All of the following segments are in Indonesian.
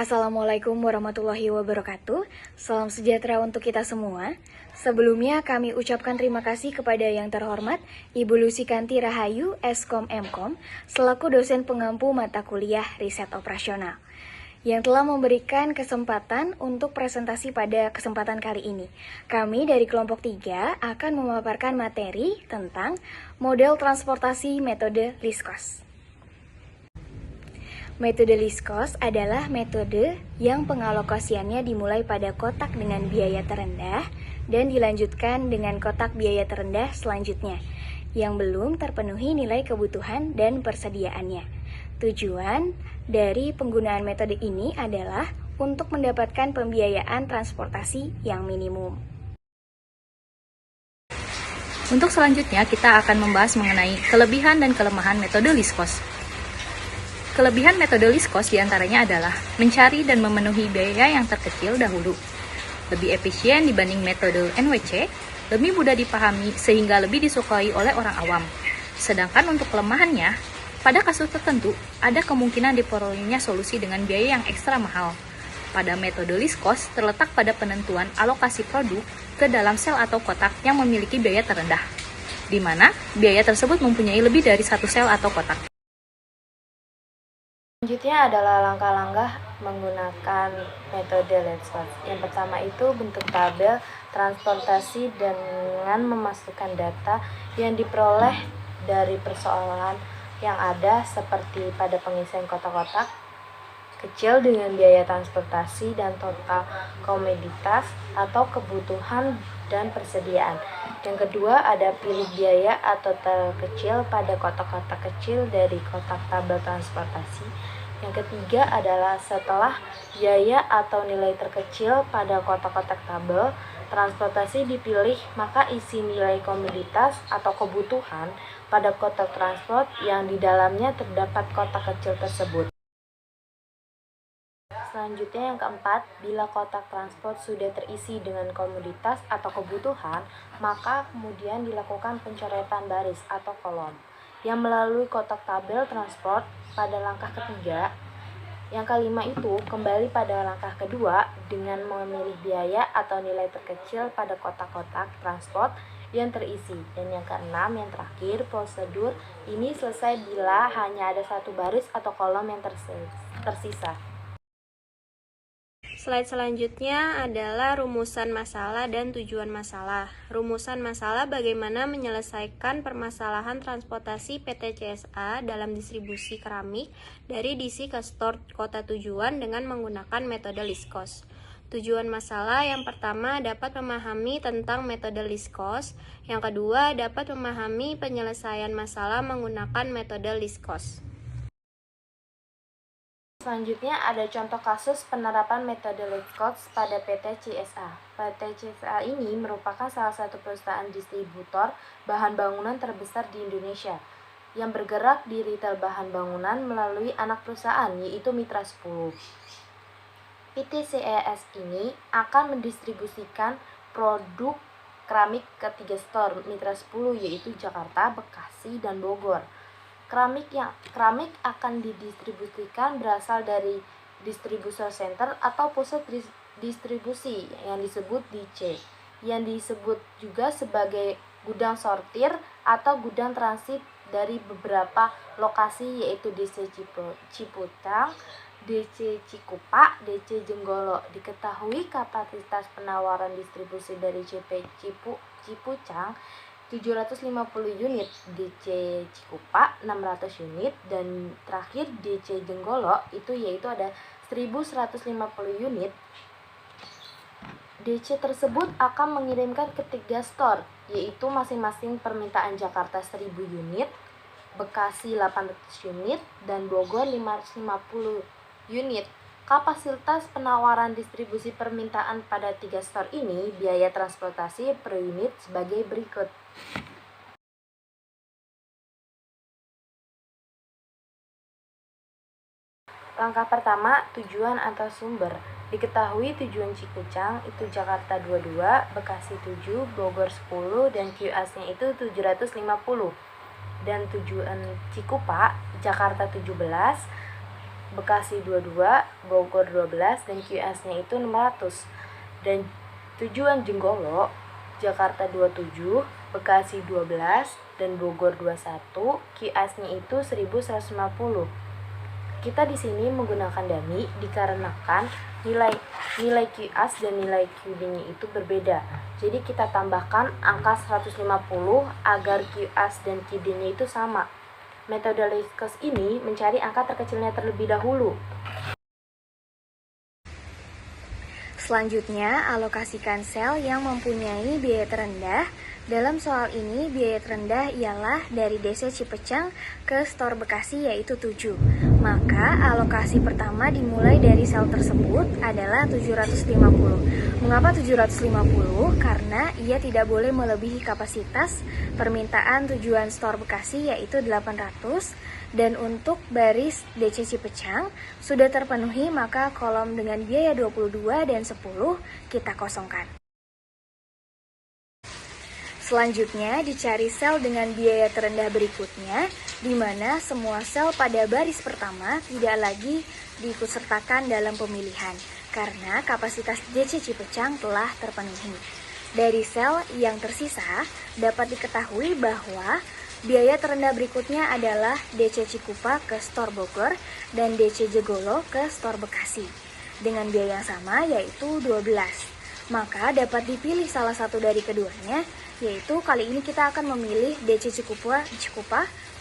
Assalamualaikum warahmatullahi wabarakatuh. Salam sejahtera untuk kita semua. Sebelumnya kami ucapkan terima kasih kepada yang terhormat Ibu Lusikanti Rahayu, Eskom Mkom, selaku dosen pengampu mata kuliah riset operasional, yang telah memberikan kesempatan untuk presentasi pada kesempatan kali ini. Kami dari kelompok 3 akan memaparkan materi tentang model transportasi metode least cost. Metode least cost adalah metode yang pengalokasiannya dimulai pada kotak dengan biaya terendah dan dilanjutkan dengan kotak biaya terendah selanjutnya yang belum terpenuhi nilai kebutuhan dan persediaannya. Tujuan dari penggunaan metode ini adalah untuk mendapatkan pembiayaan transportasi yang minimum. Untuk selanjutnya kita akan membahas mengenai kelebihan dan kelemahan metode least cost. Kelebihan metode least cost diantaranya adalah mencari dan memenuhi biaya yang terkecil dahulu, lebih efisien dibanding metode NWC, lebih mudah dipahami sehingga lebih disukai oleh orang awam. Sedangkan untuk kelemahannya, pada kasus tertentu ada kemungkinan diperolehnya solusi dengan biaya yang ekstra mahal. Pada metode least cost terletak pada penentuan alokasi produk ke dalam sel atau kotak yang memiliki biaya terendah, di mana biaya tersebut mempunyai lebih dari satu sel atau kotak. Selanjutnya adalah langkah-langkah menggunakan metode least cost. Yang pertama itu bentuk tabel transportasi dengan memasukkan data yang diperoleh dari persoalan yang ada seperti pada pengisian kotak-kotak kecil dengan biaya transportasi dan total komoditas atau kebutuhan dan persediaan. Yang kedua ada pilih biaya atau terkecil pada kotak-kotak kecil dari kotak tabel transportasi. Yang ketiga adalah setelah biaya atau nilai terkecil pada kotak-kotak tabel transportasi dipilih, maka isi nilai komoditas atau kebutuhan pada kotak transport yang di dalamnya terdapat kotak kecil tersebut. Selanjutnya yang keempat, bila kotak transport sudah terisi dengan komoditas atau kebutuhan, maka kemudian dilakukan pencoretan baris atau kolom yang melalui kotak tabel transport pada langkah ketiga. Yang kelima itu kembali pada langkah kedua dengan memilih biaya atau nilai terkecil pada kotak-kotak transport yang terisi. Dan yang keenam, yang terakhir, prosedur ini selesai bila hanya ada satu baris atau kolom yang tersisa. Slide selanjutnya adalah rumusan masalah dan tujuan masalah. Rumusan masalah bagaimana menyelesaikan permasalahan transportasi PT CSA dalam distribusi keramik dari DC ke store kota tujuan dengan menggunakan metode least cost. Tujuan masalah yang pertama dapat memahami tentang metode least cost, yang kedua dapat memahami penyelesaian masalah menggunakan metode least cost. Selanjutnya ada contoh kasus penerapan metode least cost pada PT CSA. PT CSA ini merupakan salah satu perusahaan distributor bahan bangunan terbesar di Indonesia yang bergerak di retail bahan bangunan melalui anak perusahaan yaitu Mitra 10. PT CSA ini akan mendistribusikan produk keramik ke 3 store Mitra 10 yaitu Jakarta, Bekasi, dan Bogor. Keramik akan didistribusikan berasal dari distributor center atau pusat distribusi yang disebut DC, yang disebut juga sebagai gudang sortir atau gudang transit dari beberapa lokasi yaitu DC Cipucang, DC Cikupa, DC Jenggolo. Diketahui kapasitas penawaran distribusi dari Cipucang 750 unit, DC Cikupa 600 unit, dan terakhir DC Jenggolo itu yaitu ada 1150 unit. DC tersebut akan mengirimkan ke 3 store, yaitu masing-masing permintaan Jakarta 1000 unit, Bekasi 800 unit, dan Bogor 550 unit. Kapasitas penawaran distribusi permintaan pada 3 store ini, biaya transportasi per unit sebagai berikut. Langkah pertama, tujuan atau sumber. Diketahui tujuan Cipucang itu Jakarta 22, Bekasi 7, Bogor 10, dan QAS-nya itu 750. Dan tujuan Cikupa Jakarta 17, Bekasi 22, Bogor 12, dan QS-nya itu 600. Dan tujuan Jenggolo, Jakarta 27, Bekasi 12, dan Bogor 21, QS-nya itu 1150. Kita di sini menggunakan dummy dikarenakan nilai QS dan nilai QD-nya itu berbeda. Jadi kita tambahkan angka 150 agar QS dan QD-nya itu sama. Metode Liskos ini mencari angka terkecilnya terlebih dahulu. Selanjutnya, alokasikan sel yang mempunyai biaya terendah. Dalam soal ini, biaya terendah ialah dari DC Cipecang ke Store Bekasi yaitu 7. Maka, alokasi pertama dimulai dari sel tersebut adalah 750. Mengapa 750? Karena ia tidak boleh melebihi kapasitas permintaan tujuan Store Bekasi yaitu 800. Dan untuk baris DC Cipecang sudah terpenuhi, maka kolom dengan biaya 22 dan 10 kita kosongkan. Selanjutnya dicari sel dengan biaya terendah berikutnya, di mana semua sel pada baris pertama tidak lagi diikutsertakan dalam pemilihan, karena kapasitas DC Cipecang telah terpenuhi. Dari sel yang tersisa, dapat diketahui bahwa biaya terendah berikutnya adalah DC Cikupa ke Store Bogor dan DC Jenggolo ke Store Bekasi dengan biaya yang sama yaitu 12. Maka dapat dipilih salah satu dari keduanya, yaitu kali ini kita akan memilih DC Cikupa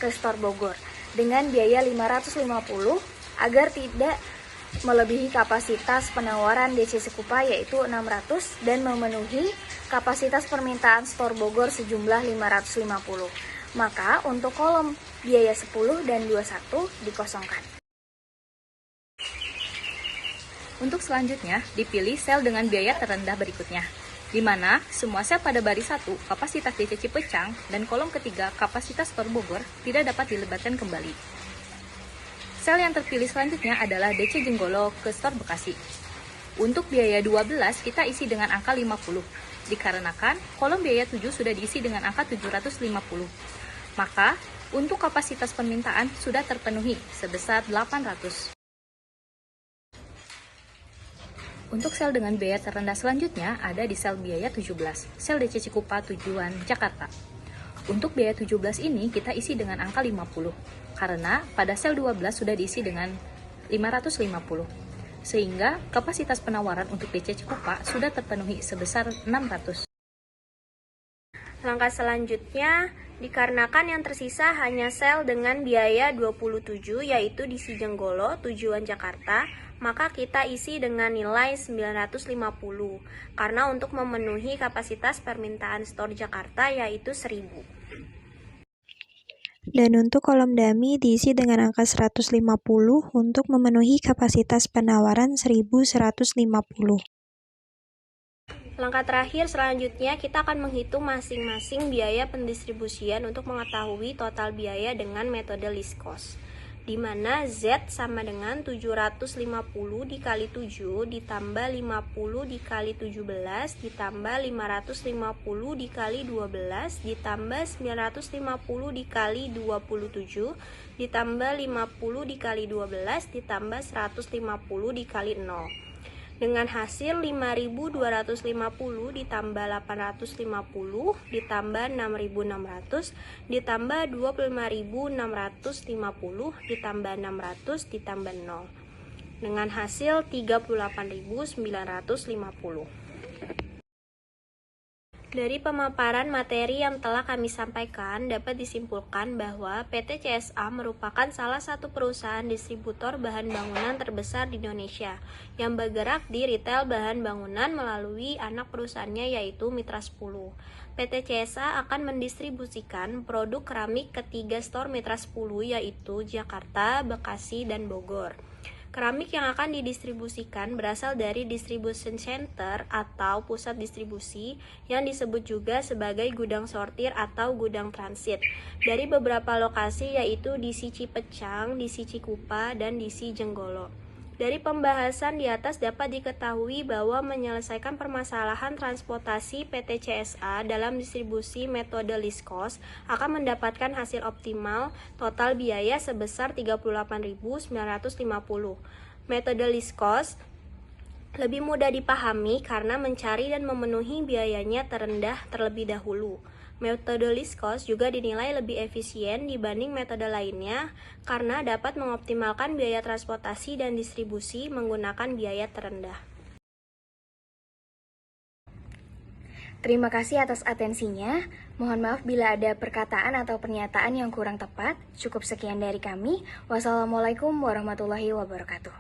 ke Store Bogor dengan biaya 550 agar tidak melebihi kapasitas penawaran DC Cikupa yaitu 600 dan memenuhi kapasitas permintaan Store Bogor sejumlah 550. Maka untuk kolom biaya 10 dan 21 dikosongkan. Untuk selanjutnya, dipilih sel dengan biaya terendah berikutnya, di mana semua sel pada baris 1 kapasitas DC Cipecang dan kolom ketiga kapasitas Store Bogor tidak dapat dilebatkan kembali. Sel yang terpilih selanjutnya adalah DC Jenggolo ke Store Bekasi. Untuk biaya 12 kita isi dengan angka 50, dikarenakan kolom biaya 7 sudah diisi dengan angka 750. Maka, untuk kapasitas permintaan sudah terpenuhi sebesar 800. Untuk sel dengan biaya terendah selanjutnya ada di sel biaya 17, sel DC Cikupa tujuan Jakarta. Untuk biaya 17 ini kita isi dengan angka 50, karena pada sel 12 sudah diisi dengan 550. Sehingga kapasitas penawaran untuk DC Cikupa sudah terpenuhi sebesar 600. Langkah selanjutnya, dikarenakan yang tersisa hanya sel dengan biaya 27 yaitu DC Jenggolo tujuan Jakarta, maka kita isi dengan nilai 950 karena untuk memenuhi kapasitas permintaan Store Jakarta yaitu 1000. Dan untuk kolom dummy diisi dengan angka 150 untuk memenuhi kapasitas penawaran 1150. Langkah terakhir selanjutnya kita akan menghitung masing-masing biaya pendistribusian untuk mengetahui total biaya dengan metode least cost, di mana Z sama dengan 750 dikali 7 ditambah 50 dikali 17 ditambah 550 dikali 12 ditambah 950 dikali 27 ditambah 50 dikali 12 ditambah 150 dikali 0. Dengan hasil 5.250 ditambah 850 ditambah 6.600 ditambah 25.650 ditambah 600 ditambah 0. Dengan hasil 38.950. Dari pemaparan materi yang telah kami sampaikan, dapat disimpulkan bahwa PT CSA merupakan salah satu perusahaan distributor bahan bangunan terbesar di Indonesia yang bergerak di retail bahan bangunan melalui anak perusahaannya yaitu Mitra 10. PT CSA akan mendistribusikan produk keramik ke 3 store Mitra 10 yaitu Jakarta, Bekasi, dan Bogor. Keramik yang akan didistribusikan berasal dari distribution center atau pusat distribusi yang disebut juga sebagai gudang sortir atau gudang transit dari beberapa lokasi yaitu DC Cipecang, DC Cikupa, dan DC Jenggolo. Dari pembahasan di atas dapat diketahui bahwa menyelesaikan permasalahan transportasi PT CSA dalam distribusi metode least cost akan mendapatkan hasil optimal total biaya sebesar 38.950. Metode least cost lebih mudah dipahami karena mencari dan memenuhi biayanya terendah terlebih dahulu. Metode least cost juga dinilai lebih efisien dibanding metode lainnya karena dapat mengoptimalkan biaya transportasi dan distribusi menggunakan biaya terendah. Terima kasih atas atensinya. Mohon maaf bila ada perkataan atau pernyataan yang kurang tepat. Cukup sekian dari kami. Wassalamualaikum warahmatullahi wabarakatuh.